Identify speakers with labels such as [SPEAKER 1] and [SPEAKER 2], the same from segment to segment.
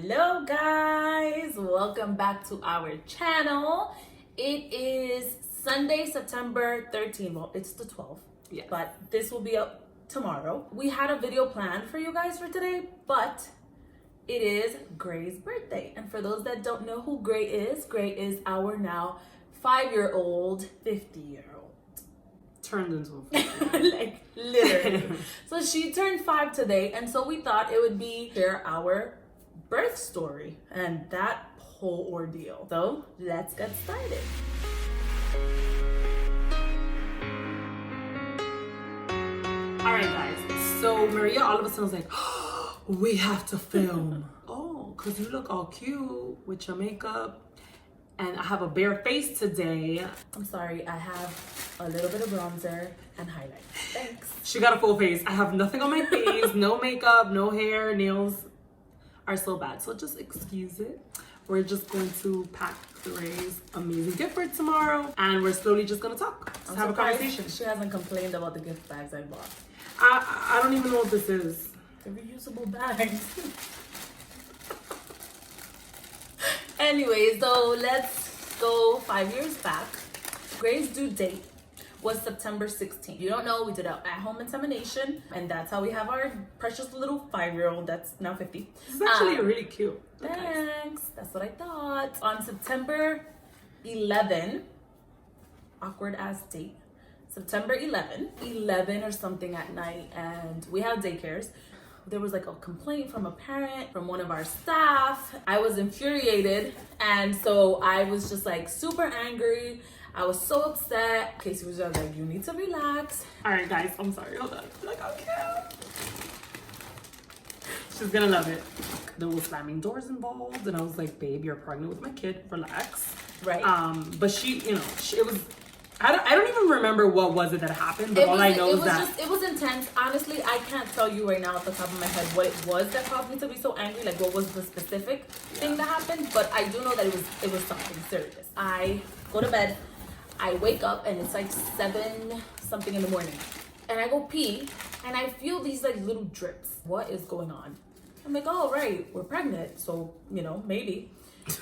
[SPEAKER 1] Hello guys, welcome back to our channel. It is Sunday, September 13th. Well, it's the 12th, but this will be up tomorrow. We had a video planned for you guys for today, but it is Gray's birthday. And for those that don't know who Gray is our now 5-year-old, 50-year-old.
[SPEAKER 2] Turned into a 50.
[SPEAKER 1] Like literally. So she turned 5 today, and so we thought it would be share our birth story and that whole ordeal. So let's get started.
[SPEAKER 2] All right, guys. So Maria all of a sudden was like, oh, we have to film. Oh, because you look all cute with your makeup. And I have a bare face today.
[SPEAKER 1] I'm sorry, I have a little bit of bronzer and highlight. Thanks.
[SPEAKER 2] She got a full face. I have nothing on my face, no makeup, no hair, nails are so bad. So just excuse it. We're just going to pack Gray's amazing gift for tomorrow. And we're slowly just gonna talk. Just have a conversation.
[SPEAKER 1] She hasn't complained about the gift bags I bought.
[SPEAKER 2] I don't even know what this is.
[SPEAKER 1] They're reusable bags. Anyway, so let's go 5 years back. Gray's due date was September 16th. You don't know, we did an at-home insemination, and that's how we have our precious little 5-year-old that's now 50.
[SPEAKER 2] This is actually really cute.
[SPEAKER 1] Thanks. That's what I thought. On September 11, awkward ass date. September 11 or something at night, and we had daycares. There was like a complaint from a parent, from one of our staff. I was infuriated, and so I was just like super angry. I was so upset. Kasey was just like, you need to relax.
[SPEAKER 2] All right, guys, I'm sorry. Hold on. Like, okay. She's gonna love it. There was slamming doors involved, and I was like, babe, you're pregnant with my kid. Relax.
[SPEAKER 1] Right.
[SPEAKER 2] But she, it was. I don't even remember what was it that happened, but all I know is that
[SPEAKER 1] it was intense. Honestly, I can't tell you right now off the top of my head what it was that caused me to be so angry, like what was the specific thing that happened, but I do know that it was something serious. I go to bed, I wake up, and it's like 7 something in the morning, and I go pee, and I feel these like little drips. What is going on? I'm like, oh right, we're pregnant, so maybe.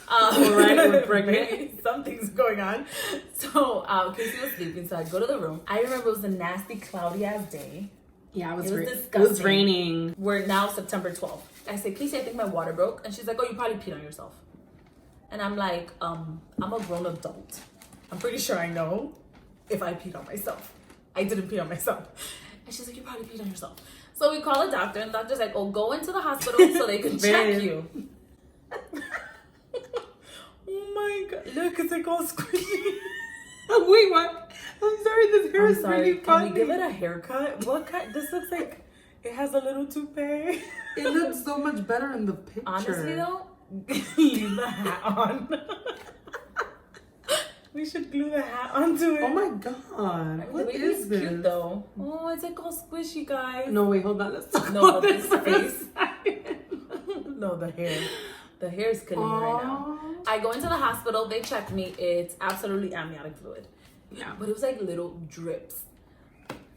[SPEAKER 2] Right, we're pregnant.
[SPEAKER 1] Something's going on. So Kasey was sleeping, so I go to the room. I remember it was a nasty, cloudy ass day.
[SPEAKER 2] Yeah, it was
[SPEAKER 1] disgusting.
[SPEAKER 2] It was raining.
[SPEAKER 1] We're now September 12th. I said, Kasey, I think my water broke, and she's like, oh, you probably peed on yourself. And I'm like, I'm a grown adult. I'm pretty sure I know if I peed on myself. I didn't pee on myself. And she's like, you probably peed on yourself. So we call a doctor, and the doctor's like, oh, go into the hospital so they can check you. Oh my god, look, it's like all squishy.
[SPEAKER 2] Wait, what? I'm sorry, this hair is really funny.
[SPEAKER 1] Can we give it a haircut? What kind? This looks like it has a little toupee.
[SPEAKER 2] It looks so much better in the picture.
[SPEAKER 1] Honestly though, leave the hat on. We should glue the hat onto it.
[SPEAKER 2] Oh my god, what is this?
[SPEAKER 1] Cute though. Oh, it's like all squishy, guys.
[SPEAKER 2] No, wait, hold on. Let's talk about this face.
[SPEAKER 1] No, the hair. The hair is killing me right now. I go into the hospital, they check me, it's absolutely amniotic fluid.
[SPEAKER 2] Yeah.
[SPEAKER 1] But it was like little drips.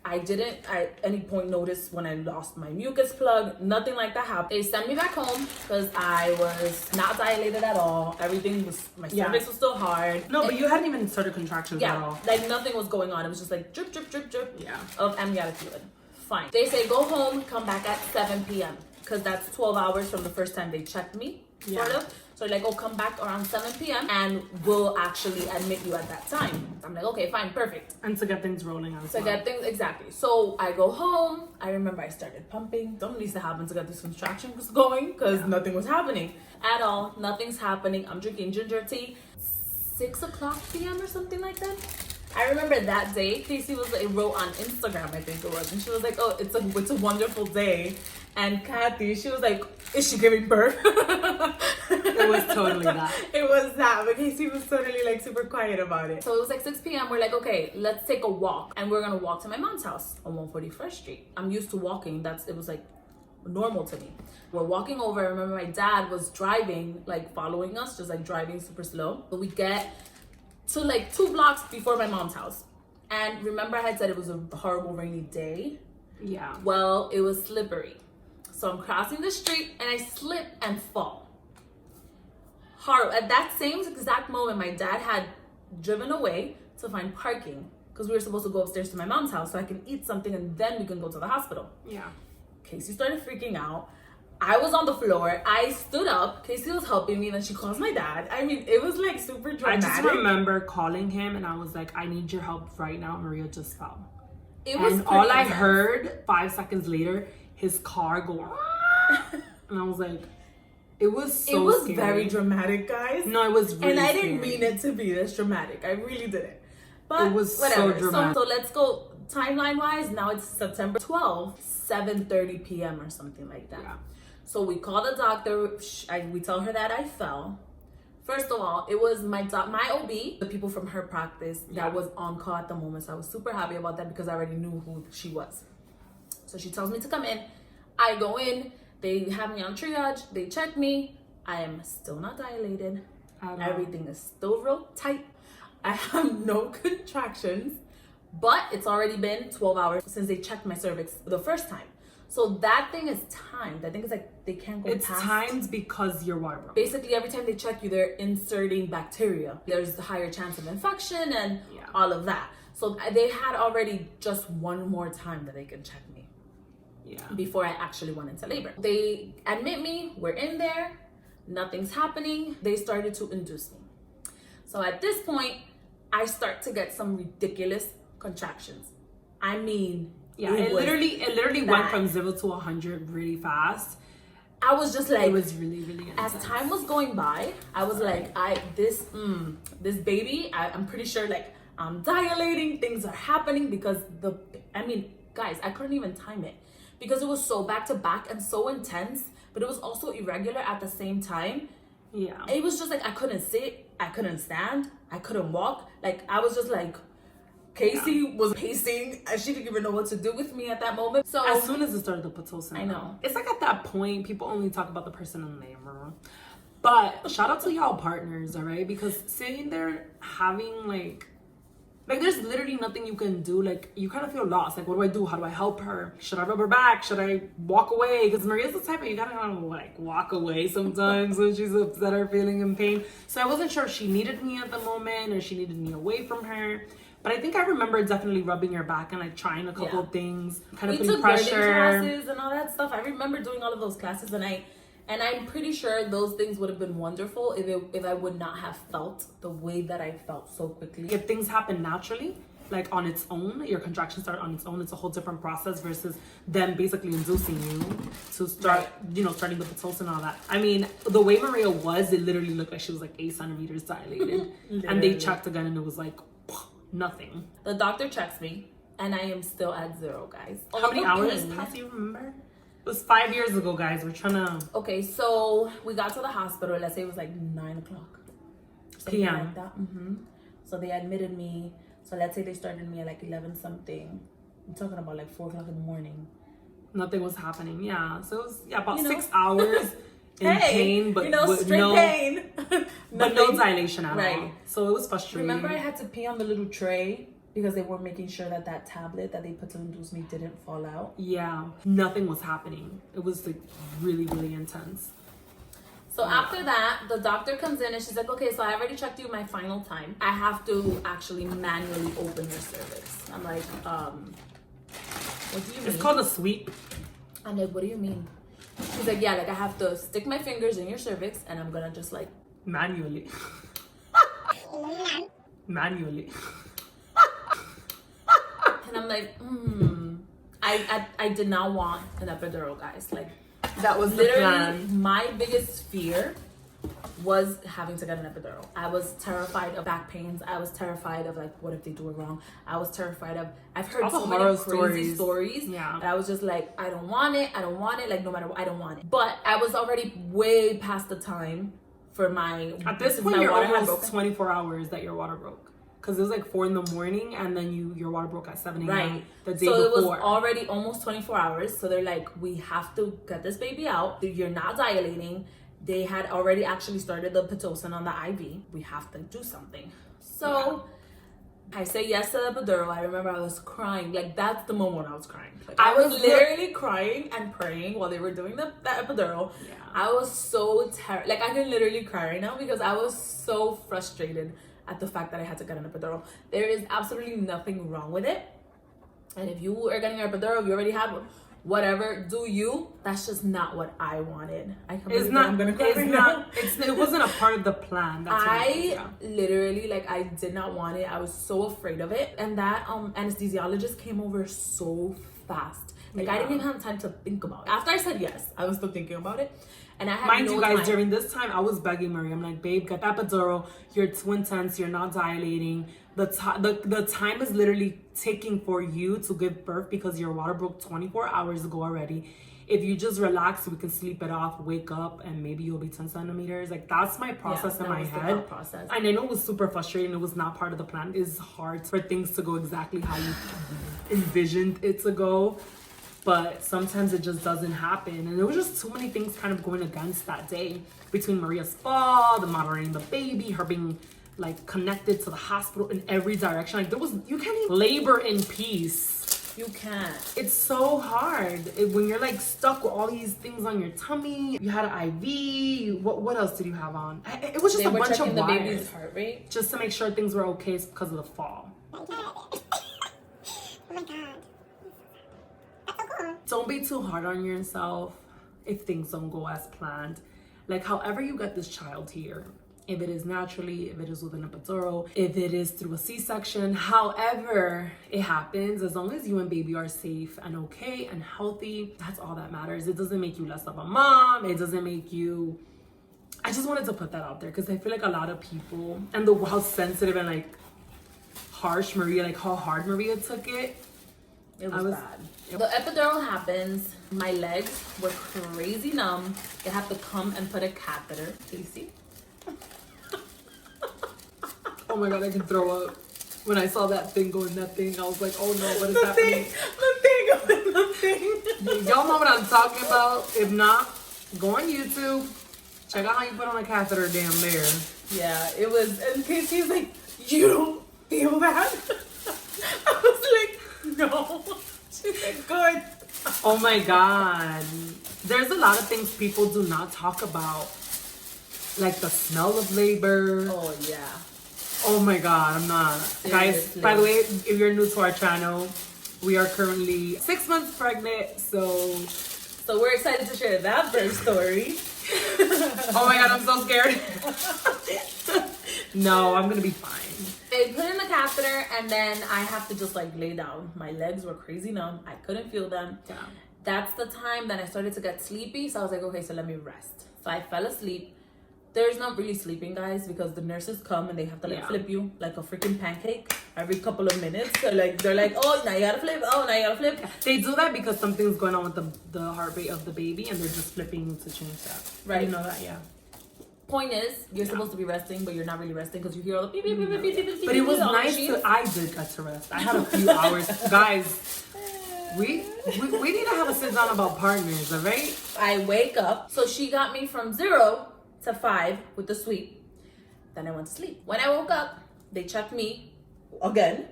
[SPEAKER 1] I didn't at any point notice when I lost my mucus plug, nothing like that happened. They sent me back home because I was not dilated at all. Everything was, my cervix was still hard.
[SPEAKER 2] No, but you hadn't even started contractions at all.
[SPEAKER 1] Like nothing was going on. It was just like drip, drip, drip, drip of amniotic fluid. Fine. They say go home, come back at 7 p.m. because that's 12 hours from the first time they checked me. Sort of. So like, oh, come back around 7 p.m. and we'll actually admit you at that time. I'm like, okay, fine, perfect.
[SPEAKER 2] And to get things rolling on.
[SPEAKER 1] Exactly. So I go home. I remember I started pumping. Something needs to happen to get this contraction going because nothing was happening at all. Nothing's happening. I'm drinking ginger tea. 6 o'clock p.m. or something like that. I remember that day, Kasey wrote on Instagram, I think it was, and she was like, oh, it's a wonderful day. And Kathy, she was like, is she giving birth?
[SPEAKER 2] It was totally that.
[SPEAKER 1] It was that, but Kasey was totally like super quiet about it. So it was like 6 p.m. We're like, okay, let's take a walk. And we're gonna walk to my mom's house on 141st Street. I'm used to walking. It was like normal to me. We're walking over. I remember my dad was driving, like following us, just like driving super slow. So we get to like 2 blocks before my mom's house. And remember I had said it was a horrible rainy day?
[SPEAKER 2] Yeah.
[SPEAKER 1] Well, it was slippery. So I'm crossing the street and I slip and fall. horrible. At that same exact moment, my dad had driven away to find parking because we were supposed to go upstairs to my mom's house so I can eat something and then we can go to the hospital.
[SPEAKER 2] Yeah.
[SPEAKER 1] Kasey started freaking out. I was on the floor. I stood up. Kasey was helping me. Then she calls my dad. I mean, it was like super dramatic.
[SPEAKER 2] I just remember calling him and I was like, I need your help right now. Maria just fell.
[SPEAKER 1] It was
[SPEAKER 2] and all I heard 5 seconds later, his car go. And I was like, it was so
[SPEAKER 1] It was
[SPEAKER 2] scary.
[SPEAKER 1] very dramatic, guys.
[SPEAKER 2] No, it was really
[SPEAKER 1] And I
[SPEAKER 2] scary.
[SPEAKER 1] didn't mean it to be this dramatic. I really didn't. But
[SPEAKER 2] it was
[SPEAKER 1] whatever.
[SPEAKER 2] so dramatic.
[SPEAKER 1] So let's go timeline-wise. Now it's September 12th, 7:30 p.m. or something like that.
[SPEAKER 2] Yeah.
[SPEAKER 1] So we call the doctor. We tell her that I fell. First of all, it was my OB, the people from her practice that was on call at the moment. So I was super happy about that because I already knew who she was. So she tells me to come in. I go in. They have me on triage. They check me. I am still not dilated. Everything is still real tight. I have no contractions. But it's already been 12 hours since they checked my cervix the first time. So that thing is timed. I think it's like they can't go past.
[SPEAKER 2] It's timed because you're water broke.
[SPEAKER 1] Basically, every time they check you, they're inserting bacteria. There's a higher chance of infection and all of that. So they had already just one more time that they can check me.
[SPEAKER 2] Yeah.
[SPEAKER 1] Before I actually went into labor. They admit me. We're in there. Nothing's happening. They started to induce me. So at this point, I start to get some ridiculous contractions. I mean,
[SPEAKER 2] it literally went from 0 to 100 really fast.
[SPEAKER 1] I was just like,
[SPEAKER 2] it was really, really intense.
[SPEAKER 1] As time was going by, I was like, this baby, I'm pretty sure like I'm dilating, things are happening because guys, I couldn't even time it because it was so back to back and so intense, but it was also irregular at the same time.
[SPEAKER 2] Yeah.
[SPEAKER 1] It was just like, I couldn't sit, I couldn't stand, I couldn't walk. Like, I was just like, Kasey was pacing and she didn't even know what to do with me at that moment. So
[SPEAKER 2] as soon as it started the Pitocin,
[SPEAKER 1] I know.
[SPEAKER 2] It's like at that point, people only talk about the person in labor. But shout out to y'all partners, all right? Because sitting there having like there's literally nothing you can do. Like, you kind of feel lost. Like, what do I do? How do I help her? Should I rub her back? Should I walk away? Because Maria's the type of, you gotta kind of like walk away sometimes when she's upset or feeling in pain. So I wasn't sure if she needed me at the moment or she needed me away from her. But I think I remember definitely rubbing her back and like trying a couple of things, kind of putting pressure.
[SPEAKER 1] Classes and all that stuff. I remember doing all of those classes, and I'm pretty sure those things would have been wonderful if I would not have felt the way that I felt so quickly.
[SPEAKER 2] If things happen naturally, like on its own, your contractions start on its own, it's a whole different process versus them basically inducing you to start, starting the Pitocin and all that. I mean, the way Maria was, it literally looked like she was like 8 centimeters dilated. And they checked again and it was like, nothing.
[SPEAKER 1] The doctor checks me and I am still at 0, guys.
[SPEAKER 2] How many hours passed, do you remember? It was 5 years ago, guys. We're trying to...
[SPEAKER 1] Okay, so we got to the hospital. Let's say it was like 9 o'clock.
[SPEAKER 2] PM.
[SPEAKER 1] Like that. So they admitted me. So let's say they started me at like 11 something. I'm talking about like 4 o'clock in the morning.
[SPEAKER 2] Nothing was happening. Yeah. So it was about 6 hours in pain, but
[SPEAKER 1] straight pain.
[SPEAKER 2] But no dilation at all. So it was frustrating.
[SPEAKER 1] Remember I had to pee on the little tray because they were making sure that tablet that they put to induce me didn't fall out.
[SPEAKER 2] Yeah. Nothing was happening. It was like really, really intense.
[SPEAKER 1] So after that, the doctor comes in and she's like, okay, so I already checked you my final time. I have to actually manually open your cervix. I'm like, what do you mean?
[SPEAKER 2] It's called a sweep.
[SPEAKER 1] I'm like, what do you mean? She's like, yeah, like I have to stick my fingers in your cervix and I'm gonna just like...
[SPEAKER 2] Manually. Manually.
[SPEAKER 1] And I'm like, I did not want an epidural, guys. Like,
[SPEAKER 2] that was
[SPEAKER 1] literally
[SPEAKER 2] the plan.
[SPEAKER 1] My biggest fear was having to get an epidural. I was terrified of back pains. I was terrified of like, what if they do it wrong? I was terrified of, I've heard so many crazy stories.
[SPEAKER 2] Yeah.
[SPEAKER 1] And I was just like, I don't want it. I don't want it. Like, no matter what, I don't want it. But I was already way past the time for my...
[SPEAKER 2] At this point, you're almost 24 hours that your water broke. Because it was like 4 in the morning and then your water broke at 7 a.m. the day before.
[SPEAKER 1] So it was already almost 24 hours. So they're like, we have to get this baby out. You're not dilating. They had already actually started the Pitocin on the IV. We have to do something. So I say yes to the epidural. I remember I was crying. Like, that's the moment I was crying. Like,
[SPEAKER 2] I
[SPEAKER 1] I was
[SPEAKER 2] was
[SPEAKER 1] literally crying and praying while they were doing the epidural.
[SPEAKER 2] Yeah.
[SPEAKER 1] I was so terrified. Like, I can literally cry right now because I was so frustrated at the fact that I had to get an epidural. There is absolutely nothing wrong with it. And if you are getting an epidural, you already have whatever, do you. That's just not what I wanted.
[SPEAKER 2] It wasn't a part of the plan. That's
[SPEAKER 1] I literally, like, I did not want it. I was so afraid of it. And that anesthesiologist came over so fast. Like, I didn't even have time to think about it. After I said yes, I was still thinking about it. And I had
[SPEAKER 2] Mind
[SPEAKER 1] no
[SPEAKER 2] you guys,
[SPEAKER 1] time.
[SPEAKER 2] during this time, I was begging Maria. I'm like, babe, get that epidural. You're too intense. You're not dilating. The time is literally ticking for you to give birth because your water broke 24 hours ago already. If you just relax, we can sleep it off, wake up, and maybe you'll be 10 centimeters. Like, that's my process in my head. And I know it was super frustrating. It was not part of the plan. It's hard for things to go exactly how you envisioned it to go. But sometimes it just doesn't happen. And there was just too many things kind of going against that day. Between Maria's fall, the monitoring the baby, her being like connected to the hospital in every direction. Like, you can't even labor in peace.
[SPEAKER 1] You can't.
[SPEAKER 2] It's so hard when you're like stuck with all these things on your tummy. You had an IV. What else did you have on? It was just a bunch of
[SPEAKER 1] the
[SPEAKER 2] wires.
[SPEAKER 1] baby's heart rate
[SPEAKER 2] Just to make sure things were okay because of the fall.
[SPEAKER 3] Oh my god.
[SPEAKER 2] Don't be too hard on yourself if things don't go as planned. Like, however you get this child here, if it is naturally, if it is with an epidural, if it is through a C-section, however it happens, as long as you and baby are safe and okay and healthy, that's all that matters. It doesn't make you less of a mom. It doesn't make you... I just wanted to put that out there because I feel like a lot of people, and how sensitive and like harsh Maria, like how hard Maria took it.
[SPEAKER 1] It was bad. The epidural happens. My legs were crazy numb. They have to come and put a catheter. Kasey?
[SPEAKER 2] Oh my god, I can throw up. When I saw that thing going, that thing, I was like, oh no, what is happening?
[SPEAKER 1] The thing.
[SPEAKER 2] Y'all know what I'm talking about. If not, go on YouTube. Check out how you put on a catheter damn there.
[SPEAKER 1] Yeah, it was. And Kasey's like, you don't feel that? I was like, no. She's like, good.
[SPEAKER 2] Oh my god. There's a lot of things people do not talk about. Like the smell of labor.
[SPEAKER 1] Oh, yeah.
[SPEAKER 2] Oh my god, I'm not.
[SPEAKER 1] Seriously.
[SPEAKER 2] Guys, by the way, if you're new to our channel, we are currently 6 months pregnant, so
[SPEAKER 1] we're excited to share that birth story.
[SPEAKER 2] oh my god, I'm so scared. No, I'm gonna be fine.
[SPEAKER 1] They put in the catheter and then I have to just like lay down. My legs were crazy numb. I couldn't feel them.
[SPEAKER 2] Yeah.
[SPEAKER 1] That's the time that I started to get sleepy. So I was like, okay, so let me rest. So I fell asleep. There's not really sleeping, guys, because the nurses come and they have to like flip you like a freaking pancake every couple of minutes. So like they're like, oh, now you gotta flip. Oh, now you gotta flip.
[SPEAKER 2] They do that because something's going on with the heart rate of the baby, and they're just flipping to change that.
[SPEAKER 1] Right.
[SPEAKER 2] You know that, yeah.
[SPEAKER 1] Point is, you're supposed to be resting, but you're not really resting because you hear all the beep, beep, beep, beep, beep, beep, beep,
[SPEAKER 2] But it was
[SPEAKER 1] all the
[SPEAKER 2] nice
[SPEAKER 1] machines.
[SPEAKER 2] I did get to rest. I had a few hours. Guys, we need to have a sit down about partners, all right?
[SPEAKER 1] I wake up. So she got me from 0 to 5 with the sweep. Then I went to sleep. When I woke up, they checked me again.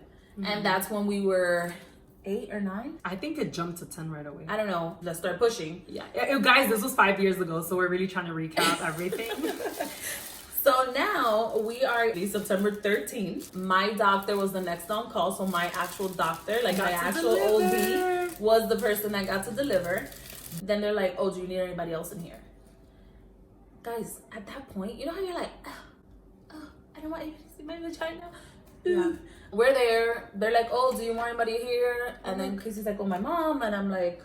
[SPEAKER 1] And that's when we were 8 or 9.
[SPEAKER 2] I think it jumped to 10 right away.
[SPEAKER 1] I don't know. Let's start pushing.
[SPEAKER 2] Yeah. Guys, this was 5 years ago, so we're really trying to recap everything.
[SPEAKER 1] So now we are September 13th. My doctor was the next on call. So my actual doctor, like my actual OB, was the person that got to deliver. Then they're like, oh, do you need anybody else in here? Guys, at that point, you know how you're like, I don't want anybody to see my vagina.
[SPEAKER 2] Yeah.
[SPEAKER 1] We're there. They're like, oh, do you want anybody here? And then Kasey's like, oh, my mom. And I'm like,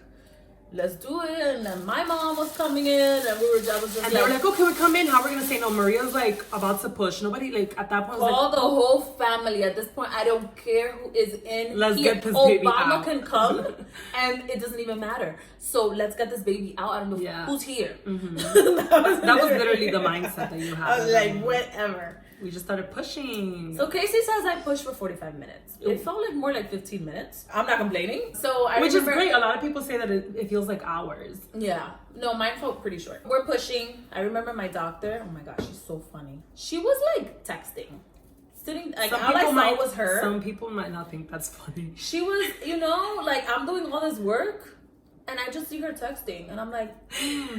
[SPEAKER 1] let's do it. And then my mom was coming in, and I was just
[SPEAKER 2] and they were like, okay, we come in. How are we gonna say no? Maria's like about to push. Nobody like at that point was
[SPEAKER 1] call
[SPEAKER 2] like,
[SPEAKER 1] the whole family. At this point, I don't care who is in
[SPEAKER 2] let's
[SPEAKER 1] here.
[SPEAKER 2] get this baby
[SPEAKER 1] Obama
[SPEAKER 2] out.
[SPEAKER 1] can come, and it doesn't even matter. So let's get this baby out. I don't know who's here.
[SPEAKER 2] that was literally the mindset that you had.
[SPEAKER 1] I was like, whatever.
[SPEAKER 2] We just started pushing.
[SPEAKER 1] So Kasey says I pushed for 45 minutes. It felt like more like 15 minutes. I'm not complaining. So
[SPEAKER 2] Which is great. A lot of people say that it feels like hours.
[SPEAKER 1] Yeah. No, mine felt pretty short. We're pushing. I remember my doctor. Oh my gosh, she's so funny. She was like texting sitting, like, all I saw was her.
[SPEAKER 2] Some people might not think that's funny.
[SPEAKER 1] She was, you know, like, I'm doing all this work, and I just see her texting, and I'm like,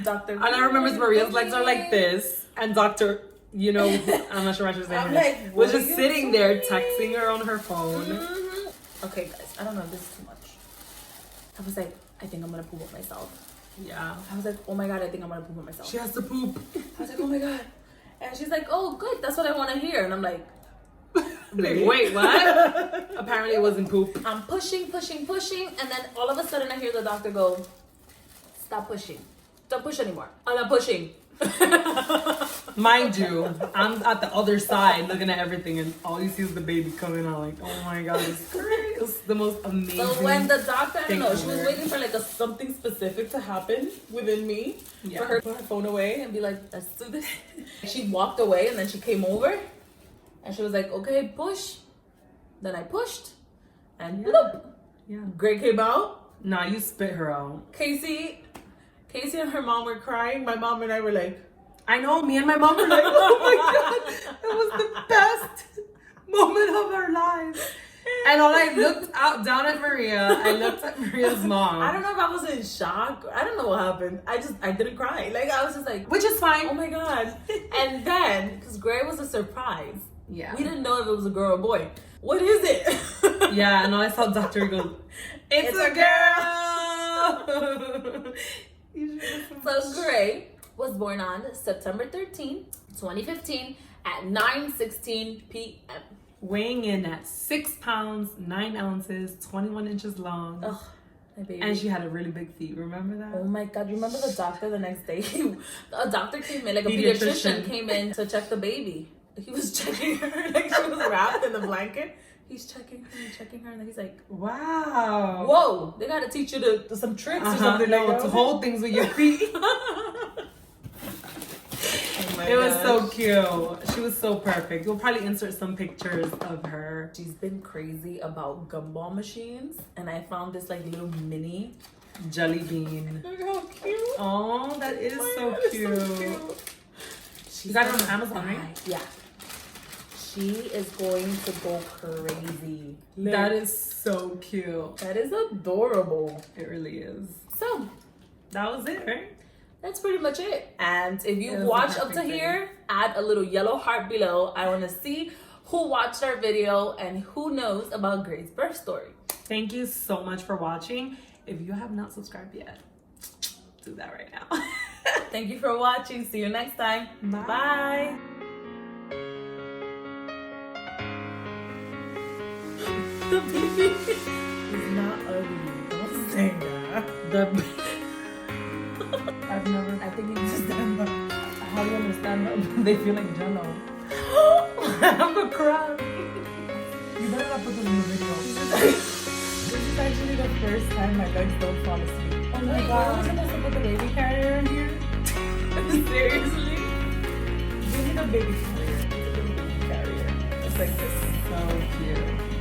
[SPEAKER 1] Doctor.
[SPEAKER 2] And I remember Maria's legs are like this, and Doctor, you know, I'm not sure what she's saying.
[SPEAKER 1] I'm like,
[SPEAKER 2] was just sitting there texting her on her phone.
[SPEAKER 1] Okay, guys, I don't know. This is too much. I was like, I think I'm gonna poop on myself.
[SPEAKER 2] Yeah.
[SPEAKER 1] I was like, oh my God, I think I'm gonna poop on myself.
[SPEAKER 2] She has to poop.
[SPEAKER 1] I was like, oh my God. And she's like, oh, good. That's what I want to hear. And I'm like,
[SPEAKER 2] wait, what? Apparently it wasn't poop.
[SPEAKER 1] I'm pushing. And then all of a sudden I hear the doctor go, stop pushing. Don't push anymore. I'm not pushing.
[SPEAKER 2] Mind you, I'm at the other side looking at everything, and all you see is the baby coming out. Like, oh my God, it's great. It's the most amazing.
[SPEAKER 1] So when the doctor, I don't know, she was
[SPEAKER 2] ever.
[SPEAKER 1] waiting for like something specific to happen within me for her to put her phone away and be like, let's do this. She walked away, and then she came over, and she was like, okay, push. Then I pushed, and bloop.
[SPEAKER 2] Yeah.
[SPEAKER 1] Gray came out.
[SPEAKER 2] Nah, you spit her out.
[SPEAKER 1] Casey and her mom were crying. My mom and I were like,
[SPEAKER 2] I know, me and my mom were like, oh my God, it was the best moment of our lives. And all I looked down at Maria, I looked at Maria's mom.
[SPEAKER 1] I don't know if I was in shock. I don't know what happened. I didn't cry. Like, I was just like,
[SPEAKER 2] which is fine.
[SPEAKER 1] oh my God. And then, because Gray was a surprise.
[SPEAKER 2] Yeah.
[SPEAKER 1] We didn't know if it was a girl or boy. What is it?
[SPEAKER 2] Yeah, and all I saw Doctor go, it's a girl.
[SPEAKER 1] So Gray was born on September 13, 2015 at 9:16 p.m.
[SPEAKER 2] Weighing in at 6 pounds, 9 ounces, 21 inches long.
[SPEAKER 1] Ugh, my baby.
[SPEAKER 2] And she had a really big feet. Remember that?
[SPEAKER 1] Oh my God, you remember the doctor the next day? A doctor came in, like a pediatrician came in to check the baby. He was checking her, like she was wrapped in the blanket. He's checking her, and then he's like,
[SPEAKER 2] wow.
[SPEAKER 1] Whoa, they gotta teach you to some tricks or something.
[SPEAKER 2] No, to hold things with your feet. It was so cute. She was so perfect. We'll probably insert some pictures of her.
[SPEAKER 1] She's been crazy about gumball machines, and I found this like little mini
[SPEAKER 2] jelly bean.
[SPEAKER 1] Look how cute.
[SPEAKER 2] Oh, that is so cute. You got it on Amazon, right?
[SPEAKER 1] Yeah. She is going to go crazy.
[SPEAKER 2] That is so cute.
[SPEAKER 1] That is adorable.
[SPEAKER 2] It really is.
[SPEAKER 1] So,
[SPEAKER 2] that was it, right?
[SPEAKER 1] that's pretty much it. And if you watch up to here, add a little yellow heart below. I want to see who watched our video and who knows about Gray's birth story.
[SPEAKER 2] Thank you so much for watching. If you have not subscribed yet, do that right now.
[SPEAKER 1] Thank you for watching. See you next time.
[SPEAKER 2] Bye.
[SPEAKER 1] Bye. The baby is not ugly. Don't say that. I think you need to stand up.
[SPEAKER 2] How do you understand that? They feel like Jello. I'm gonna cry. You better not put this in the video.
[SPEAKER 1] This is actually the first time my legs don't fall asleep. Oh my God. Were we supposed to put the baby carrier in here? Seriously? We need a baby carrier. It's like this.
[SPEAKER 2] So cute.